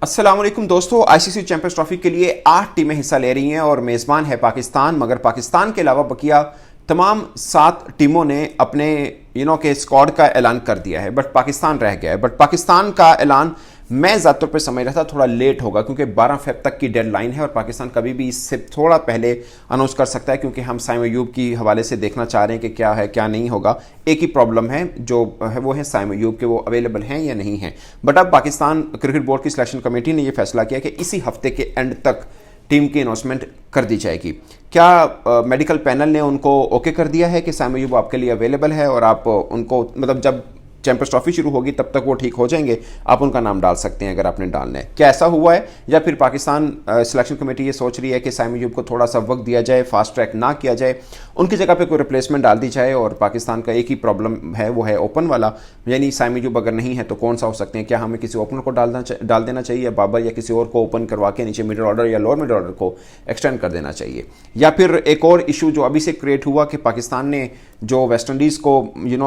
अस्सलाम वालेकुम दोस्तों। आईसीसी चैंपियंस ट्रॉफी के लिए 8 टीमें हिस्सा ले रही हैं और मेज़बान है पाकिस्तान। मगर पाकिस्तान के अलावा बकिया तमाम 7 टीमों ने अपने के स्क्वाड का ऐलान कर दिया है, बट पाकिस्तान रह गया है। बट पाकिस्तान का ऐलान मैं ज़्यादातर पे समझ रहा था थोड़ा लेट होगा, क्योंकि 12 फेब तक की डेडलाइन है और पाकिस्तान कभी भी इससे थोड़ा पहले अनाउंस कर सकता है, क्योंकि हम साइम अयूब की हवाले से देखना चाह रहे हैं कि क्या है क्या नहीं होगा। एक ही प्रॉब्लम है जो है वो है साइम अयूब के, वो अवेलेबल हैं या नहीं हैं। बट अब पाकिस्तान क्रिकेट बोर्ड की सिलेक्शन कमेटी ने यह फैसला किया कि इसी हफ्ते के एंड तक टीम की अनाउंसमेंट कर दी जाएगी। क्या मेडिकल पैनल ने उनको ओके कर दिया है कि साइम अयूब आपके लिए अवेलेबल है और आप उनको मतलब जब चैंपियंस ट्रॉफी शुरू होगी तब तक वो ठीक हो जाएंगे, आप उनका नाम डाल सकते हैं अगर आपने डालना है। क्या ऐसा हुआ है, या फिर पाकिस्तान सिलेक्शन कमेटी ये सोच रही है कि साइम अयूब को थोड़ा सा वक्त दिया जाए, फास्ट ट्रैक ना किया जाए, उनकी जगह पे कोई रिप्लेसमेंट डाल दी जाए। और पाकिस्तान का एक ही प्रॉब्लम है, वो है ओपन वाला, यानी साइम अयूब अगर नहीं है तो कौन सा हो सकते हैं। क्या हमें किसी ओपनर को डाल देना चाहिए, या बाबर या किसी और को ओपन करवा के नीचे मिडिल ऑर्डर या लोअर मिडिल ऑर्डर को एक्सटेंड कर देना चाहिए। या फिर एक और इशू जो अभी से क्रिएट हुआ कि पाकिस्तान ने जो वेस्ट इंडीज़ को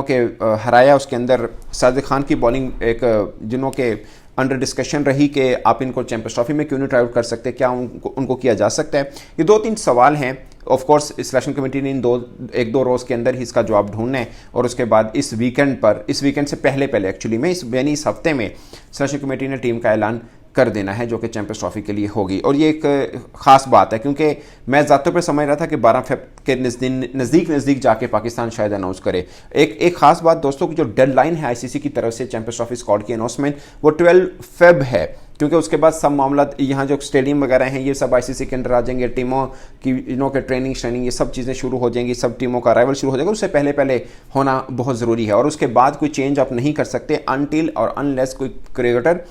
के हराया, उसके अंदर साजिद खान की बॉलिंग एक के अंडर डिस्कशन रही कि आप इनको चैंपियंस ट्रॉफी में क्यों नहीं ट्राई आउट कर सकते, क्या उनको किया जा सकता है। ये 2-3 सवाल हैं। ऑफ कोर्स सिलेक्शन कमेटी ने इन 1-2 रोज़ के अंदर ही इसका जवाब ढूंढना है, और उसके बाद इस वीकेंड से पहले एक्चुअली में इस हफ्ते में सिलेक्शन कमेटी ने टीम का ऐलान कर देना है, जो कि चैंपियंस ट्रॉफी के लिए होगी। और ये एक ख़ास बात है, क्योंकि मैं ज़्यादातर पर समझ रहा था कि 12 फेब के नज़दीक जाके पाकिस्तान शायद अनाउंस करे। एक ख़ास बात दोस्तों की जो डेडलाइन है आईसीसी की तरफ से चैंपियंस ट्रॉफी स्क्वाड की अनाउंसमेंट, वो 12 फेब है, क्योंकि उसके बाद सब मामला यहाँ जो स्टेडियम वगैरह हैं ये सब आईसीसी के अंदर आ जाएंगे, टीमों की के ट्रेनिंग ये सब चीज़ें शुरू हो जाएंगी, सब टीमों का अराइवल शुरू हो जाएगा। उससे पहले होना बहुत ज़रूरी है, और उसके बाद कोई चेंज आप नहीं कर सकते अनटिल और अनलेस कोई क्रिकेटर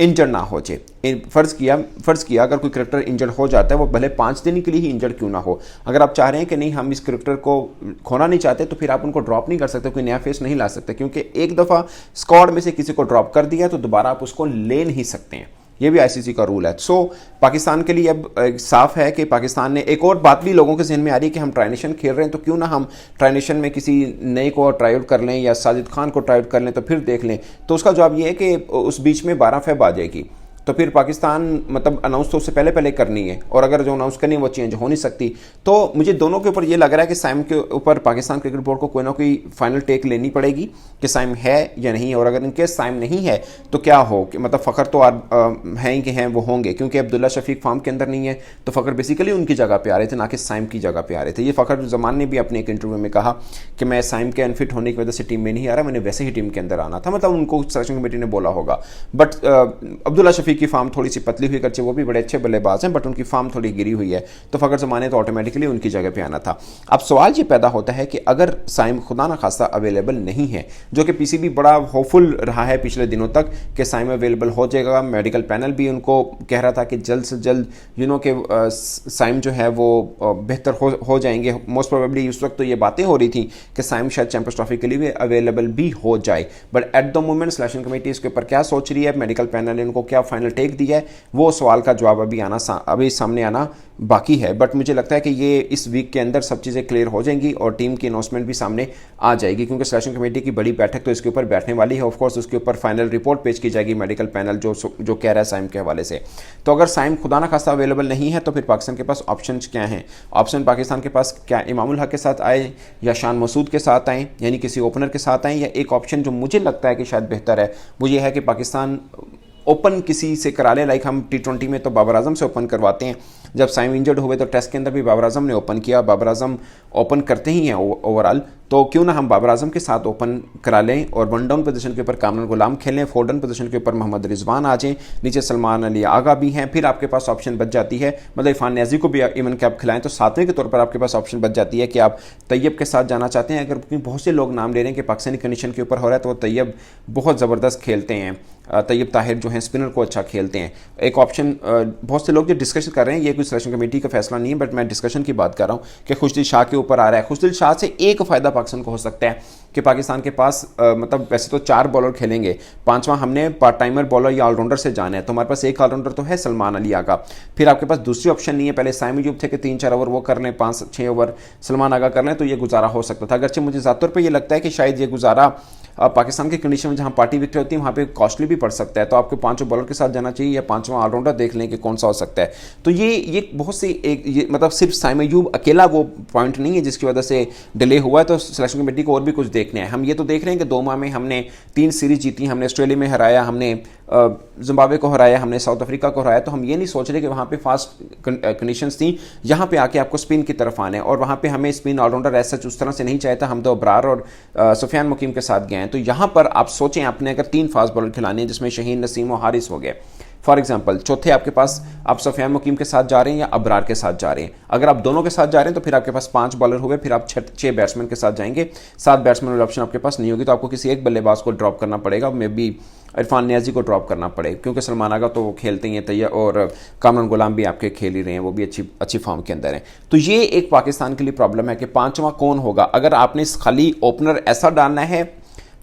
इंजर्ड ना हो जाए। फ़र्ज़ किया अगर कोई क्रिकेटर इंजर्ड हो जाता है, वो भले 5 दिन के लिए ही इंजर्ड क्यों ना हो, अगर आप चाह रहे हैं कि नहीं हम इस क्रिकेटर को खोना नहीं चाहते, तो फिर आप उनको ड्रॉप नहीं कर सकते, कोई नया फेस नहीं ला सकते, क्योंकि एक दफ़ा स्क्वाड में से किसी को ड्रॉप कर दिया तो दोबारा आप उसको ले नहीं सकते हैं। ये भी आईसीसी का रूल है। सो पाकिस्तान के लिए अब साफ है कि पाकिस्तान ने, एक और बात भी लोगों के जहन में आ रही है कि हम ट्राई नेशन खेल रहे हैं, तो क्यों ना हम ट्राई नेशन में किसी नए को ट्राई आउट कर लें या साजिद खान को ट्राई आउट कर लें, तो फिर देख लें। तो उसका जवाब ये है कि उस बीच में 12 फेब आ जाएगी, तो फिर पाकिस्तान मतलब अनाउंस तो उससे पहले करनी है, और अगर जो अनाउंस करनी है वो चेंज हो नहीं सकती। तो मुझे दोनों के ऊपर ये लग रहा है कि साइम के ऊपर पाकिस्तान क्रिकेट बोर्ड को कोई ना कोई फाइनल टेक लेनी पड़ेगी कि साइम है या नहीं है। और अगर इनके साइम नहीं है तो क्या हो, कि मतलब फ़खर तो हैं ही कि हैं वो होंगे, क्योंकि अब्दुल्ला शफीक फार्म के अंदर नहीं है, तो फ़खर बेसिकली उनकी जगह पे आ रहे थे, ना कि साइम की जगह पे आ रहे थे। ये फ़खर जमान ने भी अपने एक इंटरव्यू में कहा कि मैं साइम के अनफिट होने की वजह से टीम में नहीं आ रहा, मैंने वैसे ही टीम के अंदर आना था, मतलब उनको सिलेक्शन कमेटी ने बोला होगा। बट अब्दुल्ला शफीक की फार्म थोड़ी सी पतली हुई करके, वो भी बड़े अच्छे बल्लेबाज हैं, बट उनकी फार्म थोड़ी गिरी हुई है, तो फ़खर ज़माने तो ऑटोमेटिकली उनकी जगह पे आना था। अब सवाल ये पैदा होता है कि अगर साइम खुदा ना खासा अवेलेबल नहीं है, जो कि पीसीबी बड़ा होपफुल रहा है पिछले दिनों तक कि साइम अवेलेबल हो जाएगा, मेडिकल पैनल भी उनको कह रहा था कि जल्द से जल्द के साइम जो है वो बेहतर हो जाएंगे। मोस्ट प्रोबेबली उस वक्त तो ये बातें हो रही थी कि साइम शायद चैंपियंस ट्रॉफी के लिए अवेलेबल भी हो जाए, but at the moment selection committee इसके ऊपर क्या सोच रही है, मेडिकल पैनल ने उनको क्या फाइनल टेक दिया है, वो सवाल का जवाब अभी सामने आना बाकी है। बट मुझे लगता है कि ये इस वीक के अंदर सब चीज़ें क्लियर हो जाएंगी और टीम की अनाउंसमेंट भी सामने आ जाएगी, क्योंकि सिलेक्शन कमेटी की बड़ी बैठक तो इसके ऊपर बैठने वाली है। ऑफ कोर्स उसके ऊपर फाइनल रिपोर्ट पेश की जाएगी मेडिकल पैनल जो कह रहा है साइम के हवाले से। तो अगर साइम खुदा ना खासा अवेलेबल नहीं है, तो फिर पाकिस्तान के पास ऑप्शन क्या हैं? ऑप्शन पाकिस्तान के पास क्या इमामुल हक के साथ आए या शान मसूद के साथ आएँ, यानी किसी ओपनर के साथ आएँ, या एक ऑप्शन जो मुझे लगता है कि शायद बेहतर है वो ये है कि पाकिस्तान ओपन किसी से करा ले। लाइक हम T20 में तो बाबर आजम से ओपन करवाते हैं, जब साइम इंजर्ड हुए तो टेस्ट के अंदर भी बाबर आजम ने ओपन किया, बाबर आजम ओपन करते ही हैं ओवरऑल, तो क्यों ना हम बाबर आजम के साथ ओपन करा लें और 1 डाउन पोजीशन के ऊपर कामरान गुलाम खेलें, 4 डाउन पोजीशन के ऊपर मोहम्मद रिजवान आ जाएं, नीचे सलमान अली आगा भी हैं, फिर आपके पास ऑप्शन बच जाती है, मतलब इरफान न्याजी को भी इवन के आप खिलाएं, तो 7वें के तौर पर आपके पास ऑप्शन बच जाती है कि आप तैयब के साथ जाना चाहते हैं। अगर बहुत से लोग नाम ले रहे हैं कि पाकिस्तानी कंडीशन के ऊपर हो रहा है, तो वो तैयब बहुत ज़बरदस्त खेलते हैं, तैयब ताहिर जो हैं स्पिनर को अच्छा खेलते हैं। एक ऑप्शन बहुत से लोग जो डिस्कशन कर रहे हैं, ये कोई सिलेक्शन कमेटी का फैसला नहीं है, बट मैं डिस्कशन की बात कर रहा हूँ कि खुशदिल शाह के ऊपर आ रहा है। खुशदिल शाह से एक फ़ायदा पाकिस्तान को हो सकता है कि पाकिस्तान के पास मतलब वैसे तो 4 बॉलर खेलेंगे, 5वां हमने पार्ट टाइमर बॉलर या ऑलराउंडर से जाना है, तो हमारे पास एक ऑलराउंडर तो है सलमान अली आगा, फिर आपके पास दूसरी ऑप्शन नहीं है। पहले साइम अयूब थे कि 3-4 ओवर वो कर लें, 5-6 ओवर सलमान आगा कर लें, तो ये गुजारा हो सकता था। अगरचे मुझे ज़्यादातर पर यह लगता है कि शायद ये गुजारा पाकिस्तान की कंडीशन में जहां पार्टी विकेट होती है वहां पे कॉस्टली भी पड़ सकता है, तो आपको 5 बॉलर के साथ जाना चाहिए या 5वां ऑलराउंडर देख लें कि कौन सा हो सकता है। तो ये बहुत सी ये मतलब सिर्फ साइम अय्यूब अकेला वो पॉइंट नहीं है जिसकी वजह से डिले हुआ है, तो सिलेक्शन कमेटी को और भी कुछ देखना है। हम ये तो देख रहे हैं कि 2 माह में हमने 3 सीरीज जीती, हमने ऑस्ट्रेलिया में हराया, हमने जिम्बाब्वे को हराया, हमने साउथ अफ्रीका को हराया, तो हम ये नहीं सोच रहे कि वहाँ पे फास्ट कंडीशंस थी, यहाँ पे आके आपको स्पिन की तरफ आने, और वहाँ पे हमें स्पिन ऑलराउंडर ऐसा उस तरह से नहीं चाहिए था। हम तो अबरार और सुफियान मुकीम के साथ गए हैं। तो यहाँ पर आप सोचें आपने अगर 3 फास्ट बॉलर खिलाने हैं जिसमें शहीन, नसीम और हारिस हो गए फॉर एग्जाम्पल, चौथे आपके पास आप सुफियान मुकीम के साथ जा रहे हैं या अबरार के साथ जा रहे हैं। अगर आप दोनों के साथ जा रहे हैं तो फिर आपके पास 5 बॉलर हुए, फिर आप 6 बैट्समैन के साथ जाएंगे, 7 बैट्समैन वाली ऑप्शन आपके पास नहीं होगी, तो आपको किसी एक बल्लेबाज को ड्रॉप करना पड़ेगा, मे बी इरफान नियाजी को ड्रॉप करना पड़े, क्योंकि सलमान आगा तो वो खेलते ही हैं तैयार, और कामरान गुलाम भी आपके खेल ही रहे हैं, वो भी अच्छी फॉर्म के अंदर हैं। तो ये एक पाकिस्तान के लिए प्रॉब्लम है कि 5वां कौन होगा। अगर आपने खाली ओपनर ऐसा डालना है,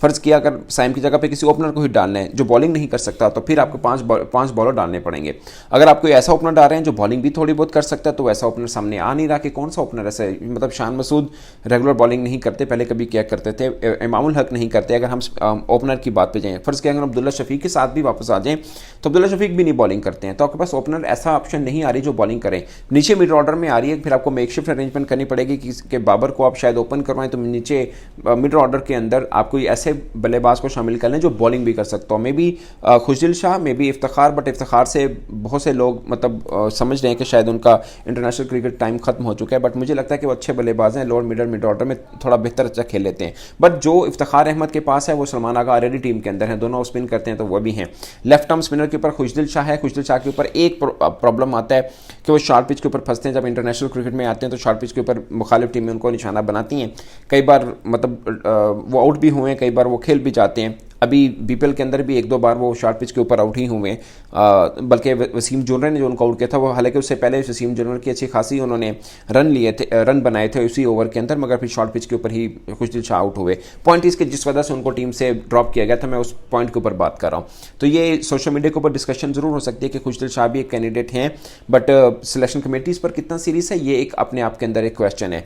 फर्ज किया अगर साइम की जगह पे किसी ओपनर को ही डालना है जो बॉलिंग नहीं कर सकता, तो फिर आपको 5 बॉलर डालने पड़ेंगे। अगर आप कोई ऐसा ओपनर डाल रहे हैं जो बॉलिंग भी थोड़ी बहुत कर सकता है, तो वैसा ओपनर सामने आ नहीं रहा कि कौन सा ओपनर ऐसा है। मतलब शान मसूद रेगुलर बॉलिंग नहीं करते, पहले कभी क्या करते थे, इमामुल हक नहीं करते। अगर हम ओपनर की बात पे जाएँ, फर्ज किया अगर अब्दुल्ला शफीक के साथ भी वापस आ जाएँ, तो अब्दुल्ला शफीक भी नहीं बॉलिंग करते हैं, तो आपके पास ओपनर ऐसा ऑप्शन नहीं आ रही जो बॉलिंग करें। नीचे मिड ऑर्डर में आ रही है, फिर आपको मेकशिफ्ट अरेंजमेंट करनी पड़ेगी कि बाबर को आप शायद ओपन करवाएं, तो नीचे मिड ऑर्डर के अंदर आप कोई ऐसे बल्लेबाज को शामिल कर लें जो बॉलिंग भी कर सकता हो। May be Khushdil Shah, may be Iftikhar, but Iftikhar से बहुत से लोग मतलब समझ रहे हैं कि शायद उनका इंटरनेशनल क्रिकेट टाइम खत्म हो चुका है, बट मुझे लगता है कि वो अच्छे बल्लेबाज हैं, लोअर मिड ऑर्डर में थोड़ा बेहतर अच्छा खेल लेते हैं। बट जो इफ्तिखार अहमद के पास है वो सलमान आगा ऑलरेडी टीम के अंदर है, दोनों स्पिन करते हैं तो वो भी हैं। लेफ्ट आर्म स्पिनर के ऊपर खुशदिल शाह है। खुशदिल शाह के ऊपर एक प्रॉब्लम आता है कि वो शार्ट पिच के ऊपर फंसते हैं। जब इंटरनेशनल क्रिकेट में आते हैं तो शार्ट पिच के ऊपर मुखालिफ टीमें उनको निशाना बनाती हैं, कई बार मतलब वो आउट भी हुए हैं, कई बार वो खेल भी जाते हैं। अभी बीपीएल के अंदर भी 1-2 बार वो शॉर्ट पिच के ऊपर आउट ही हुए, बल्कि वसीम जुर्रे ने जो उनको आउट किया था वो, हालांकि उससे पहले वसीम जुर्रे की अच्छी खासी उन्होंने रन बनाए थे उसी ओवर के अंदर, मगर फिर शॉर्ट पिच के ऊपर ही खुशदिल शाह आउट हुए। पॉइंट इसके जिस वजह से उनको टीम से ड्रॉप किया गया था, मैं उस पॉइंट के ऊपर बात कर रहा हूँ। तो ये सोशल मीडिया के ऊपर डिस्कशन जरूर हो सकती है कि खुशदिल शाह भी एक कैंडिडेट हैं, बट सिलेक्शन कमेटीज़ पर कितना सीरीज है ये एक अपने आप के अंदर एक क्वेश्चन है।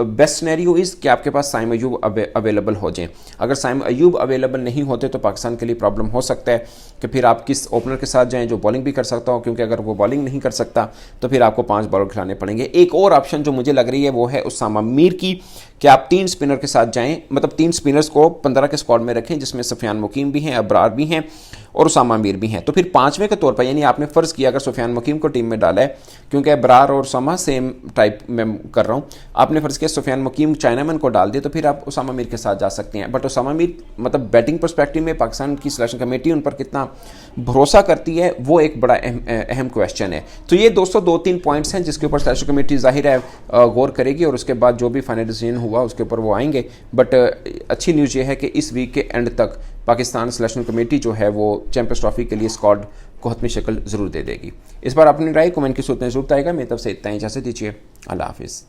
बेस्ट सिनेरियो इज़ कि आपके पास साइम अय्यूब अवेलेबल हो जाए। अगर साइम अय्यूब अवेलेबल नहीं होते तो पाकिस्तान के लिए प्रॉब्लम हो सकता है कि फिर आप किस ओपनर के साथ जाएं जो बॉलिंग भी कर सकता हो, क्योंकि अगर वो बॉलिंग नहीं कर सकता तो फिर आपको 5 बॉलर खिलाने पड़ेंगे। एक और ऑप्शन जो मुझे लग रही है वो है उसामा मीर की, कि आप 3 स्पिनर के साथ जाएं, मतलब 3 स्पिनर्स को 15 के स्क्वाड में रखें, जिसमें सुफियान मुकीम भी हैं, अबरार भी हैं और उसामा मीर भी हैं। तो फिर 5वें के तौर पर, यानी आपने फ़र्ज़ किया अगर सुफियान मुकीम को टीम में डाला है, क्योंकि अबरार और उसामा सेम टाइप में कर रहा हूँ, आपने फ़र्ज़ किया सुफियान मुकीम चाइनामैन को डाल दिया, तो फिर आप उसामा मीर के साथ जा सकते हैं। बट उसामा मीर मतलब बैटिंग पर्सपेक्टिव में पाकिस्तान की सिलेक्शन कमेटी उन पर कितना भरोसा करती है वो एक बड़ा अहम क्वेश्चन है। तो ये दोस्तों 2-3 पॉइंट्स हैं जिसके ऊपर सिलेक्शन कमेटी जाहिर है गौर करेगी, और उसके बाद जो भी फाइनल डिसीजन हुआ उसके ऊपर वो आएंगे। बट अच्छी न्यूज़ ये है कि इस वीक के एंड तक पाकिस्तान सिलेक्शन कमेटी जो है वो चैंपियंस ट्रॉफी के लिए स्क्वाड को हतमी शक्ल ज़रूर दे देगी। इस बार अपनी राय कमेंट की सूरत में जरूर आएगा। मेरी तरफ से इतना ही, इजाज़त दीजिए, अल्लाह हाफिज़।